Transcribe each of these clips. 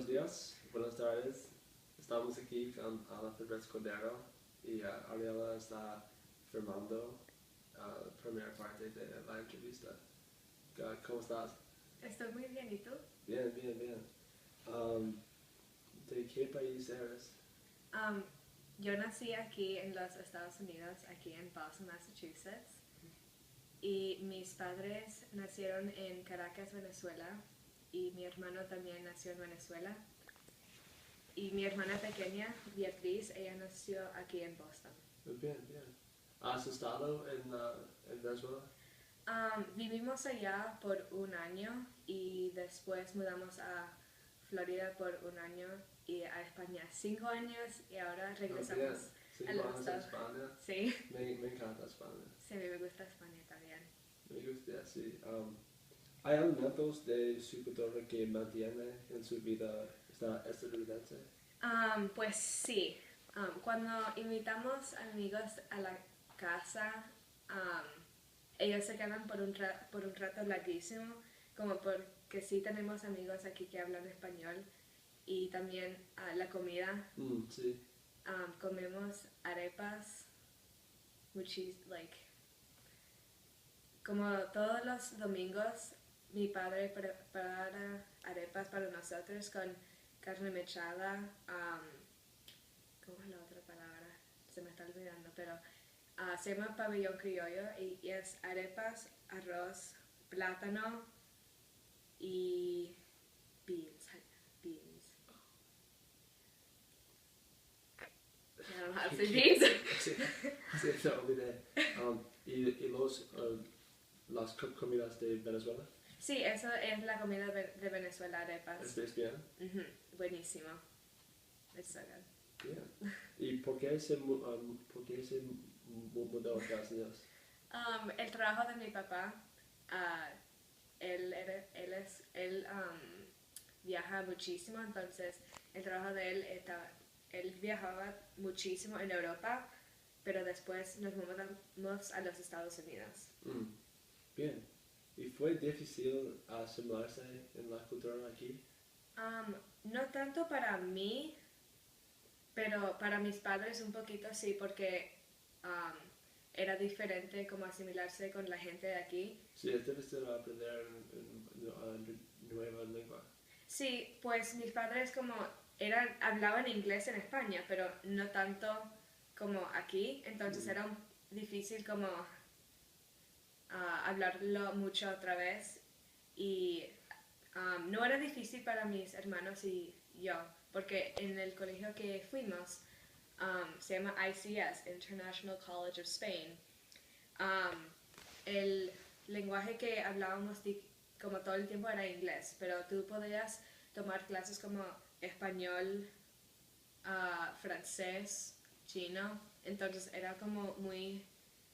Buenos días, buenas tardes. Estamos aquí con Alfred Cordero y Ariela está firmando la primera parte de la entrevista. ¿Cómo estás? Estoy muy bien, ¿y tú? Bien, bien, bien. ¿De qué país eres? Um, yo nací aquí en los Estados Unidos, aquí en Boston, Massachusetts. Y mis padres nacieron en Caracas, Venezuela. Y mi hermano también nació en Venezuela. Y mi hermana pequeña, Beatriz, ella nació aquí en Boston. Bien, bien. ¿Has estado en Venezuela? Vivimos allá por un año y después mudamos a Florida por un año y a España 5 años y ahora Bien. regresamos a 5 los años en Estados. España. Sí, Me encanta España. sí, me gusta España también. Me gusta, sí. ¿Hay elementos de su cultura que mantiene en su vida estadounidense? Pues sí, cuando invitamos amigos a la casa, um, ellos se quedan por un rato larguísimo, como porque sí tenemos amigos aquí que hablan español y también la comida. Sí. Comemos arepas, como todos los domingos, mi padre prepara arepas para nosotros con carne mechada, ¿cómo es la otra palabra? Se me está olvidando, pero se llama pabellón criollo y es arepas, arroz, plátano y beans. I don't know how to say beans. Sí, sí, te olvidé. ¿Y las comidas de Venezuela? Sí, eso es la comida de Venezuela, arepas. ¿Estás bien? Buenísimo. It's so good. Bien. ¿Y por qué se mudó a Estados Unidos? El trabajo de mi papá, él viaja muchísimo, entonces el trabajo de él viajaba muchísimo en Europa, pero después nos mudamos a los Estados Unidos. Bien. ¿Y fue difícil asimilarse en la cultura aquí? No tanto para mí, pero para mis padres un poquito sí, porque era diferente como asimilarse con la gente de aquí. Sí, es difícil aprender nueva lengua. Sí, pues mis padres como hablaban inglés en España, pero no tanto como aquí, entonces era difícil como hablarlo mucho otra vez y no era difícil para mis hermanos y yo, porque en el colegio que fuimos se llama ICS, International College of Spain. El lenguaje que hablábamos como todo el tiempo era inglés, pero tú podías tomar clases como español, francés, chino, entonces era como muy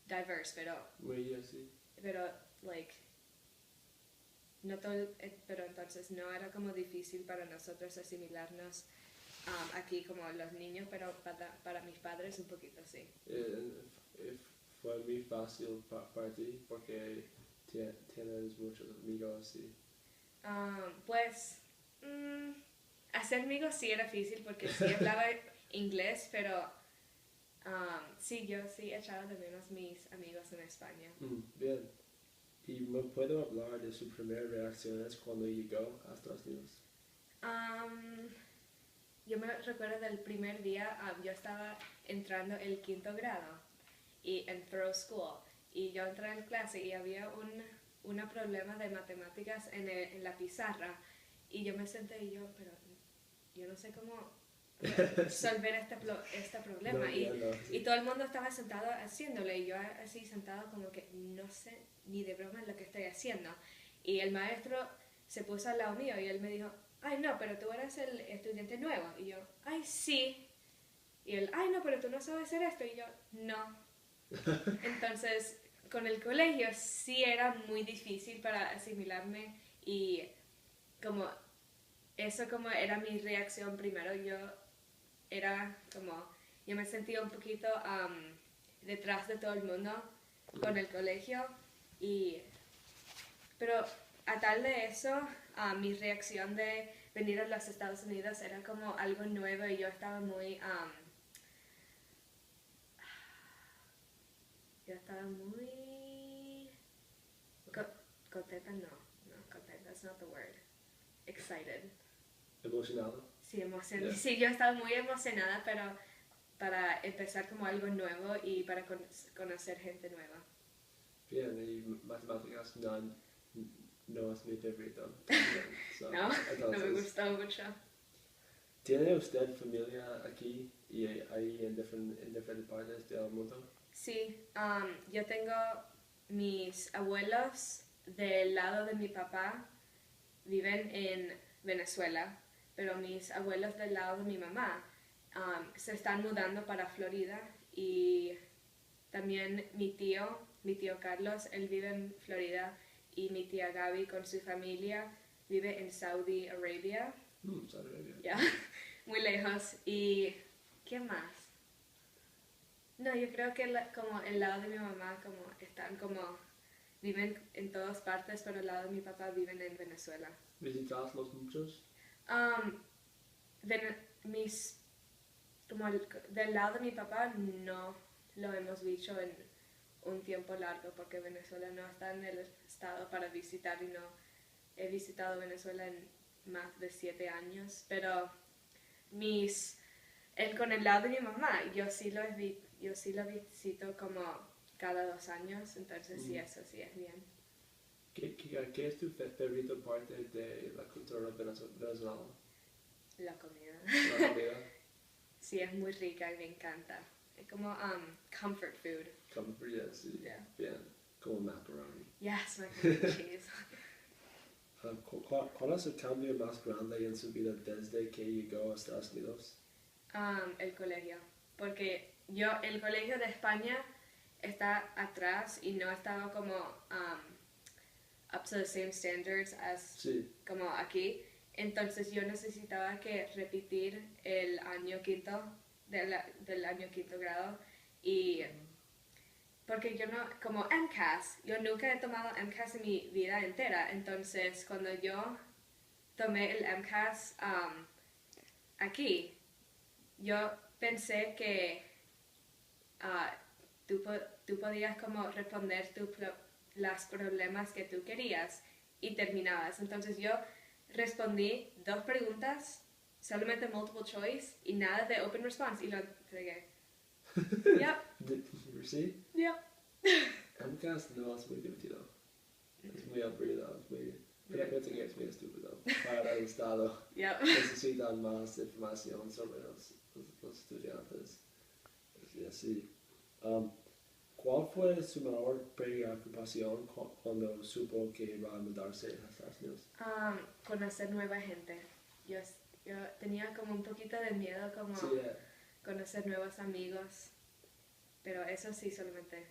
diverse, Muy así. pero no todo, pero entonces no era como difícil para nosotros asimilarnos aquí como los niños, pero para mis padres un poquito sí. Fue muy fácil para ti porque tienes muchos amigos y... Pues hacer amigos sí era difícil porque sí hablaba inglés, pero sí, yo sí echaba de menos mis amigos en España. Bien. ¿Y me puedo hablar de sus primeras reacciones cuando llegó a Estados Unidos? Yo me recuerdo del primer día, yo estaba entrando el 5º grado y en Thoreau School y yo entré en clase y había un problema de matemáticas en la pizarra y yo me senté y pero yo no sé cómo resolver este problema y todo el mundo estaba sentado haciéndolo y yo así sentado como que no sé ni de broma lo que estoy haciendo y el maestro se puso al lado mío y él me dijo, ay no, pero tú eres el estudiante nuevo y yo, ay sí y él, ay no, pero tú no sabes hacer esto y yo, no. Entonces con el colegio sí era muy difícil para asimilarme y como eso como era mi reacción primero, yo me sentía un poquito detrás de todo el mundo con el colegio pero a tal de eso mi reacción de venir a los Estados Unidos era como algo nuevo y yo estaba muy... yo estaba muy... contenta, contenta, it's not the word. Excited. Emocionado. Sí, Yeah. sí, yo estaba muy emocionada, pero para empezar como algo nuevo y para conocer gente nueva. Bien, y matemáticas no es mi favorito. So, No, no me entonces, gustó mucho. ¿tiene usted familia aquí y ahí en diferentes partes del mundo? Sí, yo tengo mis abuelos del lado de mi papá viven en Venezuela, pero mis abuelos del lado de mi mamá se están mudando para Florida y también mi tío Carlos, él vive en Florida y mi tía Gaby con su familia vive en Saudi Arabia. Saudi Arabia. Ya, muy lejos. ¿Y qué más? No, yo creo que como el lado de mi mamá como están como viven en todas partes, pero el lado de mi papá viven en Venezuela. ¿Visitas los muchos? Como del lado de mi papá no lo hemos visto en un tiempo largo porque Venezuela no está en el estado para visitar y no he visitado Venezuela en más de 7 años, pero con el lado de mi mamá yo sí lo visito como cada 2 años, entonces sí, eso sí es bien. ¿Qué es tu favorito parte de la cultura venezolana? La comida. La comida. Sí, es muy rica y me encanta. Es como comfort food. Comfort, yeah, sí. Yeah. Bien, como macaroni. Yes, macaroni and cheese. ¿Cuál es el cambio más grande en su vida desde que llegó a Estados Unidos? El colegio. Porque el colegio de España está atrás y no estaba como up to the same standards as como aquí. Entonces yo necesitaba que repetir el año quinto del año quinto grado y porque yo no, como MCAS, yo nunca he tomado MCAS en mi vida entera, entonces cuando yo tomé el MCAS aquí, yo pensé que tú podías como responder los problemas que tú querías y terminabas, entonces yo respondí 2 preguntas, solamente multiple choice y nada de open response y lo entregué. Yep. ¿Sí? Yep. MCAS no es muy divertido. Es muy aburrido, es muy... Pienso que es muy estúpido. Para el Estado Yep. necesitan más información sobre los estudiantes. Y así. ¿Cuál fue su mayor preocupación cuando supo que iba a mudarse a Estados Unidos? Conocer nueva gente. Yo tenía como un poquito de miedo como conocer nuevos amigos, pero eso sí solamente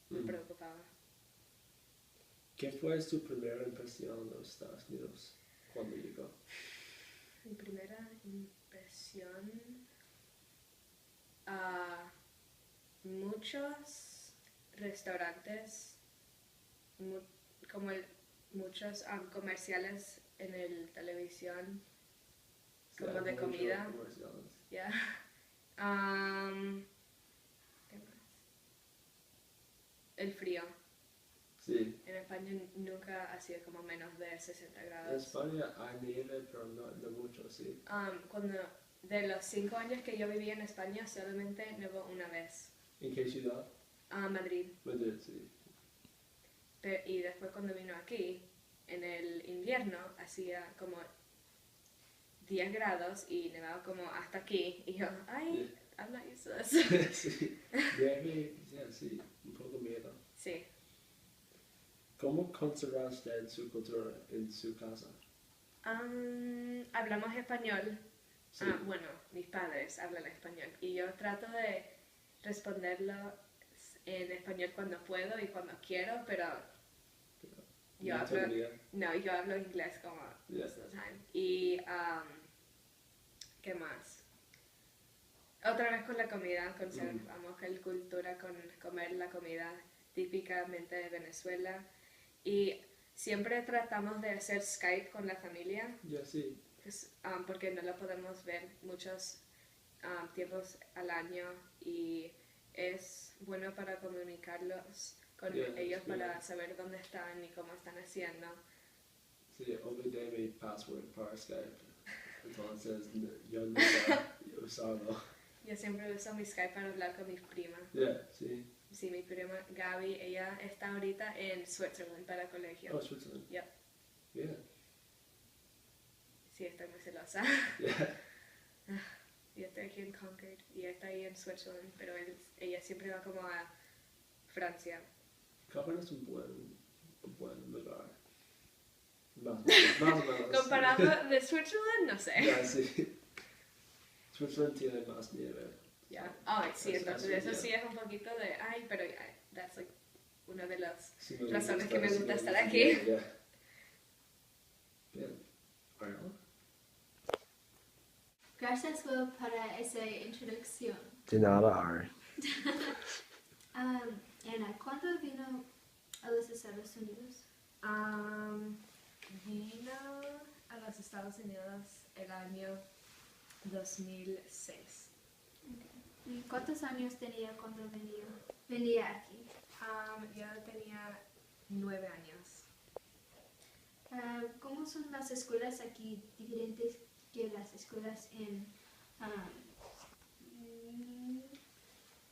me preocupaba. ¿Qué fue su primera impresión de los Estados Unidos cuando llegó? Mi primera impresión, muchos restaurantes, muchos comerciales en el televisión, como de comida. Yeah. ¿Qué más? El frío. Sí. En España nunca hacía como menos de 60 En grados. España hay nieve, pero no mucho, sí. De los 5 años que yo viví en España, solamente nevó una vez. ¿En qué ciudad? Madrid. Madrid, sí. Y después cuando vino aquí, en el invierno, hacía como 10 grados y nevaba como hasta aquí. Y yo, ay, I'm not used to this. Sí, sí, un poco miedo. Sí. ¿Cómo conserva usted su cultura en su casa? Hablamos español. Sí. Bueno, mis padres hablan español y yo trato de responderlo en español cuando puedo y cuando quiero, pero yo hablo inglés como most of the time. Y ¿qué más? Otra vez con la comida, conservamos la cultura con comer la comida típicamente de Venezuela. Y siempre tratamos de hacer Skype con la familia, Ya, sí. pues, porque no lo podemos ver muchos tiempos al año y es bueno para comunicarlos con Yeah, ellos it's good. para saber dónde están y cómo están haciendo. Sí, olvidé mi password para Skype. Entonces, yo nunca he usado. Yo siempre uso mi Skype para hablar con mis primas. Yeah, sí. Sí, mi prima Gaby, ella está ahorita en Switzerland para colegio. Oh, Switzerland. Yep. Yeah. Sí, estoy muy celosa. Yeah. Yo estoy aquí en Concord y ella está ahí en Switzerland, pero ella siempre va como a Francia. Capri es un buen lugar. Más o menos. Comparado de Switzerland, no sé. Ya, sí. Switzerland tiene más nieve. Ya. Oh, sí, entonces eso yeah. sí es un poquito de, ay, pero that's like una de las Sí, me razones gusta, que me sí, gusta estar gusta, aquí. yeah. Bien. Ariel? Gracias por para esa introducción. De nada, Ari. Ana, ¿cuándo vino a los Estados Unidos? Vino a los Estados Unidos el año 2006. ¿Y cuántos años tenía cuando venía aquí? Yo tenía 9 años. ¿Cómo son las escuelas aquí diferentes que las escuelas en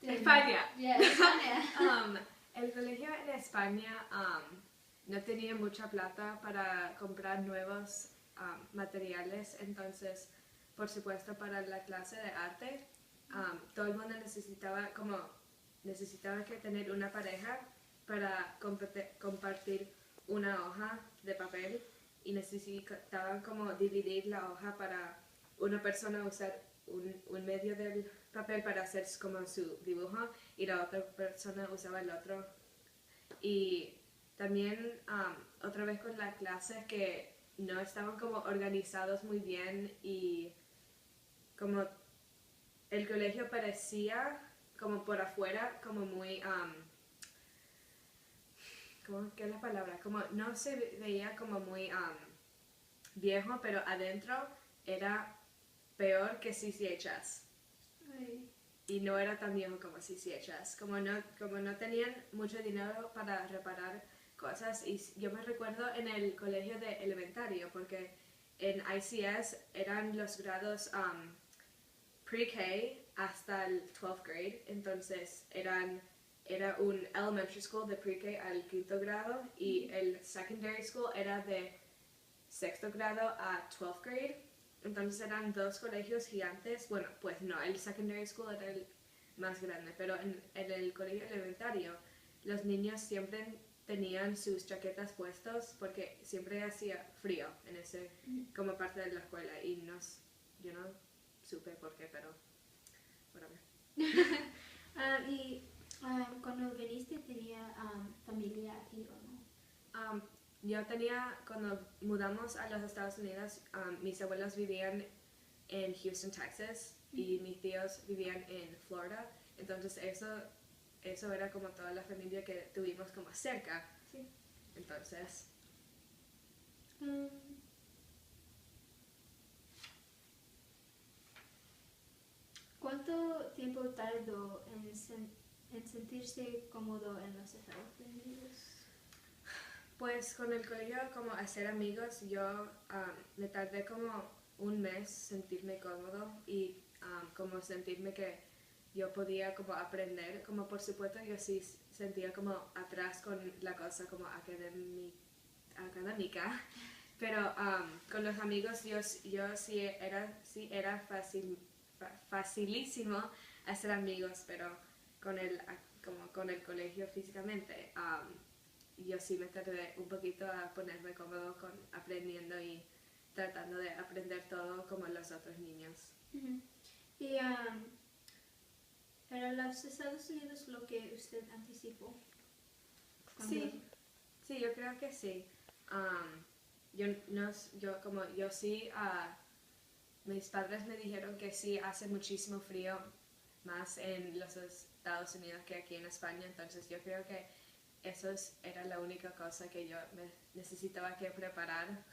España. Yeah, España. El colegio en España no tenía mucha plata para comprar nuevos materiales, entonces, por supuesto, para la clase de arte, todo el mundo necesitaba que tener una pareja para compartir una hoja de papel y necesitaban como dividir la hoja para una persona usar un medio del papel para hacer como su dibujo y la otra persona usaba el otro. Y también otra vez con las clases que no estaban como organizados muy bien y como el colegio parecía como por afuera como muy ¿qué es la palabra? Como no se veía como muy viejo, pero adentro era peor que CCHS. Ay. Y no era tan viejo como CCHS. Como no tenían mucho dinero para reparar cosas. Y yo me recuerdo en el colegio de elementario, porque en ICS eran los grados pre-K hasta el 12th grade. Entonces era un elementary school de pre-K al 5º grado y el secondary school era de 6º grado a 12th grade. Entonces eran dos colegios gigantes. Bueno, pues no, el secondary school era el más grande, pero en el colegio elementario los niños siempre tenían sus chaquetas puestos porque siempre hacía frío en ese como parte de la escuela y yo no supe por qué, pero whatever. Y cuando viniste tenía familia aquí o no? Yo cuando mudamos a los Estados Unidos, mis abuelos vivían en Houston, Texas, y mis tíos vivían en Florida. Entonces eso era como toda la familia que tuvimos como cerca. Sí. Entonces, ¿cuánto tiempo tardó en sentirse cómodo en los Estados Unidos? pues con el colegio como hacer amigos, yo me tardé como un mes sentirme cómodo y como sentirme que yo podía como aprender, como por supuesto yo sí sentía como atrás con la cosa como académica, pero con los amigos yo sí era facilísimo hacer amigos, pero con el colegio físicamente yo sí me tardé un poquito a ponerme cómodo con aprendiendo y tratando de aprender todo como los otros niños. Y ¿era los Estados Unidos lo que usted anticipó? Sí, yo creo que sí. Mis padres me dijeron que sí hace muchísimo frío más en los Estados Unidos que aquí en España, entonces yo creo que era la única cosa que yo me necesitaba que preparar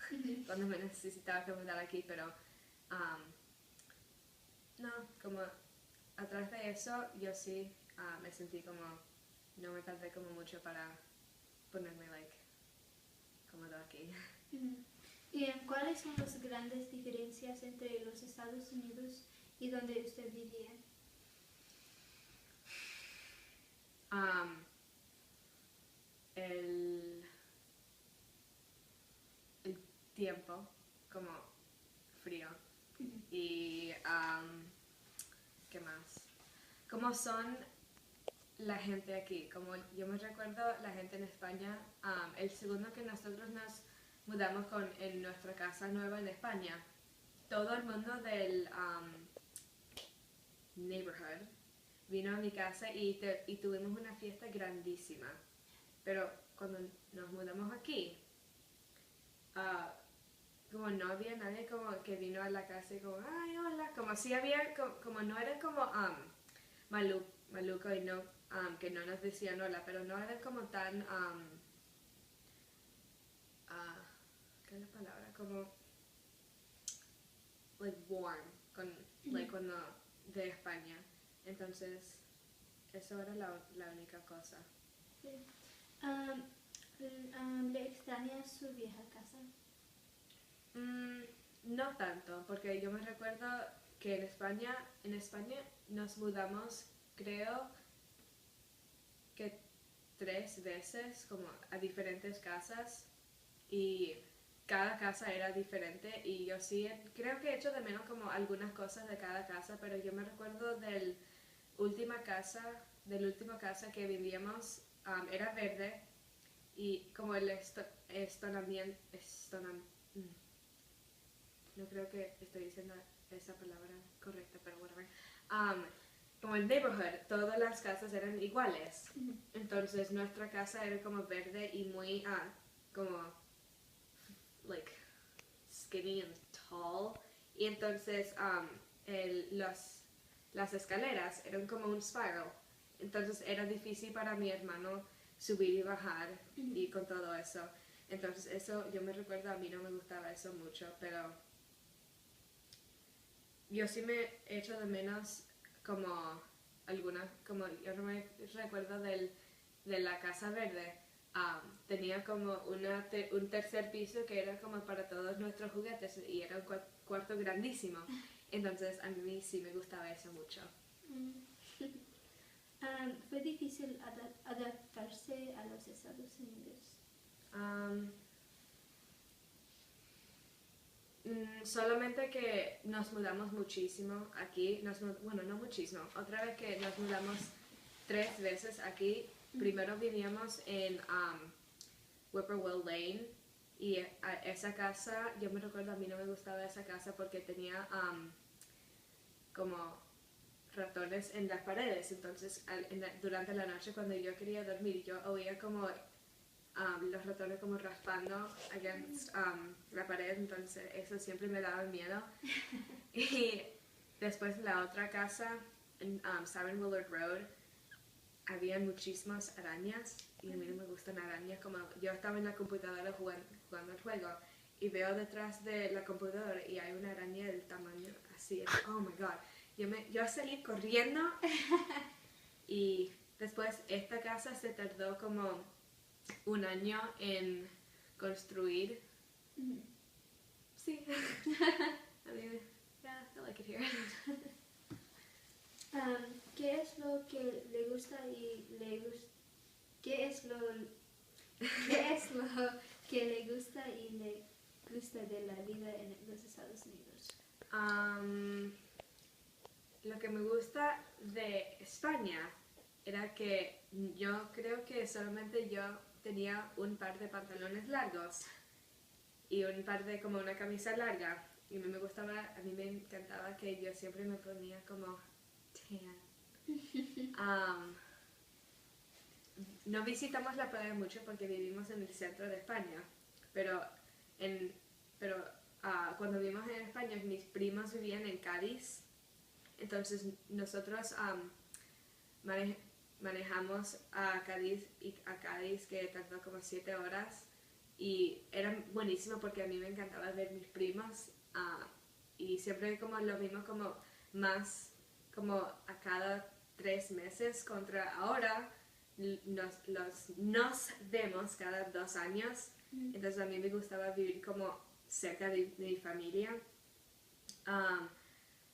cuando me necesitaba que mudar aquí, pero no, como atrás de eso yo sí me sentí como, no me tardé como mucho para ponerme cómodo aquí. ¿Y cuáles son las grandes diferencias entre los Estados Unidos y donde usted vivía? El tiempo, como frío. Y, ¿qué más? ¿Cómo son la gente aquí? Como yo me recuerdo la gente en España, el segundo que nosotros nos mudamos en nuestra casa nueva en España, todo el mundo del neighborhood vino a mi casa y tuvimos una fiesta grandísima. Pero cuando nos mudamos aquí, como no había nadie como que vino a la casa y como, ay, hola, como si había, como no era como maluco y no, que no nos decían hola, pero no era como tan, ¿qué es la palabra? Como, like warm, cuando de España. Entonces, eso era la única cosa. Sí. ¿Le extraña su vieja casa? No tanto, porque yo me recuerdo que en España nos mudamos, creo que 3 veces como a diferentes casas y cada casa era diferente y yo sí creo que he hecho de menos como algunas cosas de cada casa, pero yo me recuerdo del última casa que vivíamos, era verde y como el no creo que estoy diciendo esa palabra correcta, pero whatever. Como el neighborhood, todas las casas eran iguales. Entonces nuestra casa era como verde y muy como like skinny and tall. Y entonces las escaleras eran como un spiral. Entonces era difícil para mi hermano subir y bajar y con todo eso. Entonces eso, yo me recuerdo, a mí no me gustaba eso mucho, pero yo sí me echo de menos como como yo no me recuerdo de la casa verde, tenía como un tercer piso que era como para todos nuestros juguetes y era un cuarto grandísimo. Entonces a mí sí me gustaba eso mucho. ¿Fue difícil adaptarse a los Estados Unidos? Solamente que nos mudamos muchísimo aquí, bueno, no muchísimo, otra vez que nos mudamos 3 veces aquí. Primero vivíamos en Whippoorwill Lane y esa casa, yo me recuerdo, a mí no me gustaba esa casa porque tenía como ratones en las paredes, entonces durante la noche cuando yo quería dormir yo oía como los ratones como raspando against la pared, entonces eso siempre me daba miedo. Y después la otra casa en Simon Willard Road había muchísimas arañas y a mí no me gustan arañas, como yo estaba en la computadora jugando el juego y veo detrás de la computadora y hay una araña del tamaño así, oh my god, yo salí corriendo y después esta casa se tardó como 1 año en construir. Sí. I mean, yeah, I like it here. ¿Qué es lo que le gusta qué es lo que le gusta y le gusta de la vida en los Estados Unidos? Lo que me gusta de España era que yo creo que solamente yo tenía un par de pantalones largos y un par de como una camisa larga y a mí me encantaba que yo siempre me ponía como tan. No visitamos la playa mucho porque vivimos en el centro de España, pero cuando vivimos en España mis primos vivían en Cádiz, entonces nosotros manejamos a Cádiz que tardó como 7 horas y era buenísimo porque a mí me encantaba ver mis primos y siempre como lo mismo como más como a cada 3 meses contra ahora nos vemos cada 2 años. Entonces a mí me gustaba vivir como cerca de mi familia.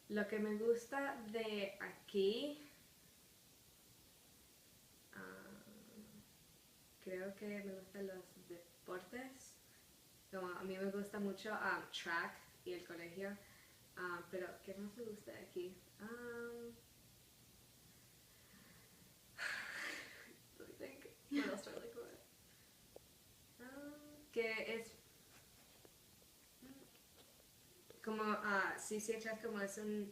Lo que me gusta de aquí, creo que me gustan los deportes. Como a mí me gusta mucho track y el colegio. Pero, ¿qué más me gusta de aquí? Let me think. What else do I like about it? Que es como, sí sientes como es una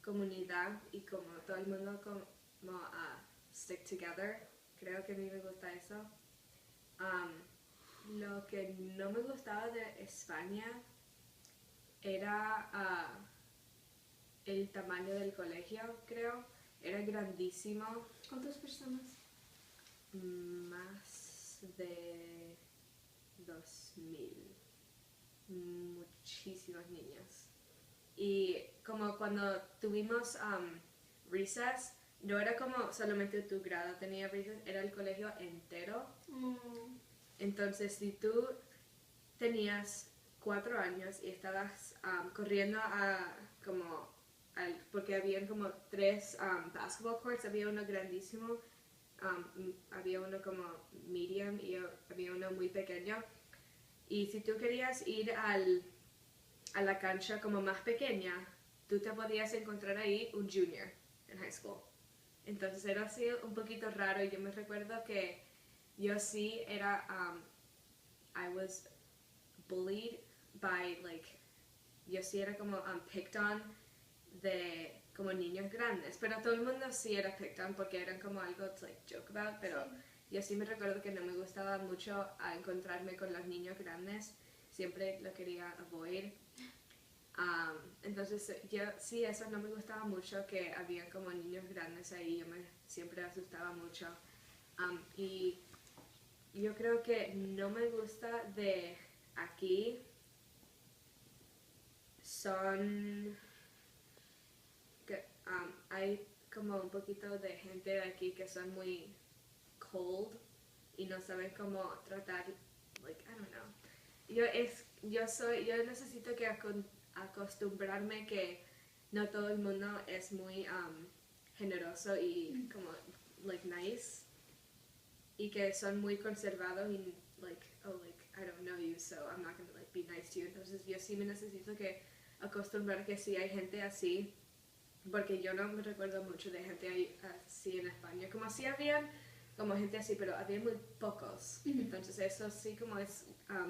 comunidad y como todo el mundo como stick together. Creo que a mí me gusta eso. Lo que no me gustaba de España era el tamaño del colegio, creo. Era grandísimo. ¿Cuántas personas? Más de 2000. Muchísimos niños. Y como cuando tuvimos recess, no era como solamente tu grado tenía recess, era el colegio entero. Entonces, si tú tenías 4 años y estabas corriendo porque habían como 3 basketball courts, había uno grandísimo, había uno como medium y había uno muy pequeño. Y si tú querías ir a la cancha como más pequeña, tú te podías encontrar ahí un junior en high school. Entonces era así un poquito raro. Yo me recuerdo que yo sí era, I was bullied by, yo sí era como picked on de como niños grandes, pero todo el mundo sí era picked on porque eran como algo to joke about, pero yo sí me recuerdo que no me gustaba mucho encontrarme con los niños grandes, siempre lo quería avoid. Entonces yo sí, eso no me gustaba mucho, que había como niños grandes ahí, yo me siempre asustaba mucho. Y yo creo que no me gusta de aquí son que hay como un poquito de gente de aquí que son muy cold y no saben cómo tratar, I don't know. Yo necesito que acostumbrarme que no todo el mundo es muy generoso y como nice, y que son muy conservados y I don't know you, so I'm not gonna be nice to you. Entonces yo sí me necesito que acostumbrar que sí hay gente así, porque yo no me recuerdo mucho de gente así en España. Como sí habían como gente así, pero había muy pocos. Entonces eso sí como es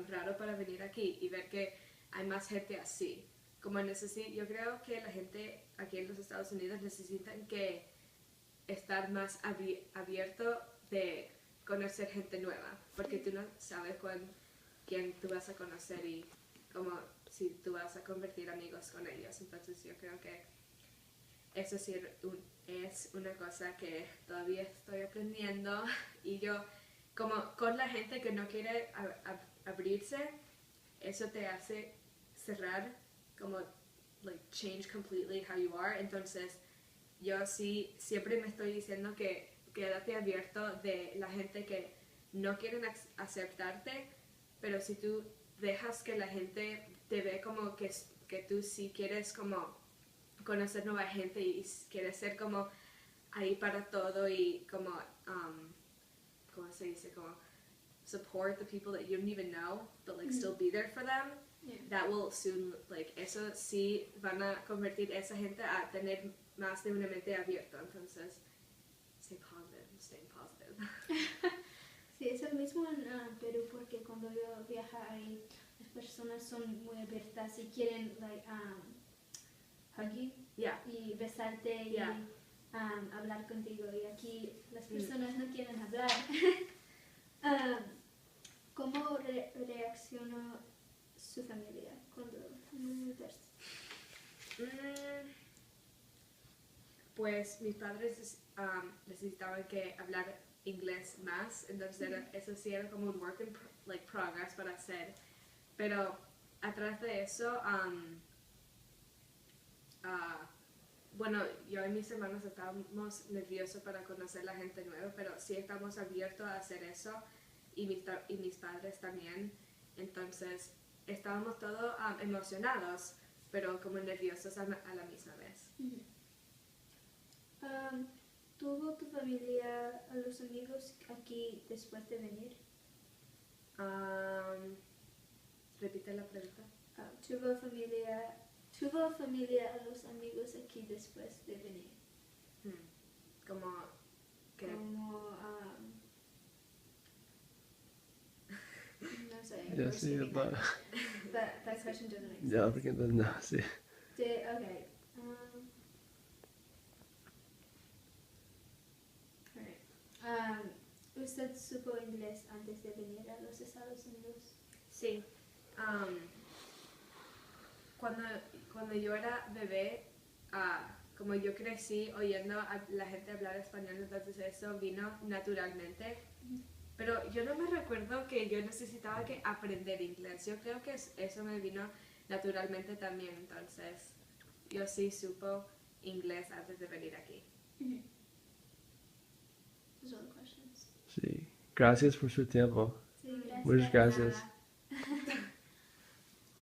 raro para venir aquí y ver que hay más gente así. Como yo creo que la gente aquí en los Estados Unidos necesitan que estar más abierto de conocer gente nueva, porque tú no sabes quién tú vas a conocer y como si tú vas a convertir amigos con ellos. Entonces yo creo que eso sí es una cosa que todavía estoy aprendiendo, y yo como con la gente que no quiere abrirse, eso te hace cerrar, como change completely how you are. Entonces yo sí siempre me estoy diciendo que quédate abierto de la gente que no quieren aceptarte, pero si tú dejas que la gente te ve como que tú sí quieres como conocer nueva gente y quieres ser como ahí para todo y como, ¿cómo se dice? Como support the people that you don't even know, but still be there for them. Yeah. That will soon, eso sí van a convertir esa gente a tener más de una mente abierta. Entonces, stay positive. Sí, es el mismo en Perú, porque cuando yo viajo ahí, las personas son muy abiertas y quieren hug you y besarte y hablar contigo, y aquí las personas no quieren hablar. ¿Cómo reaccionó su familia cuando ves? pues mis padres necesitaban que hablar inglés más, entonces eso sí era como un work in progress para hacer, pero atrás de eso, bueno, yo y mis hermanos estábamos nerviosos para conocer la gente nueva, pero sí estamos abiertos a hacer eso y mis padres también, entonces estábamos todos emocionados, pero como nerviosos a la misma vez. ¿Tuvo tu familia a los amigos aquí después de venir? Repite la pregunta. ¿Tuvo familia a los amigos aquí después de venir? Como que... Como, no sé. Ya sí, That question doesn't make sense. ya, porque no, sí. Okay. Alright. ¿Usted supo inglés antes de venir a los Estados Unidos? Sí. Cuando yo era bebé, como yo crecí oyendo a la gente hablar español, entonces eso vino naturalmente. Pero yo no me recuerdo que yo necesitaba que aprender inglés. Yo creo que eso me vino naturalmente también. Entonces, yo sí supo inglés antes de venir aquí. Those are all the questions. Sí. Gracias por su tiempo. Sí, gracias. Muchas gracias.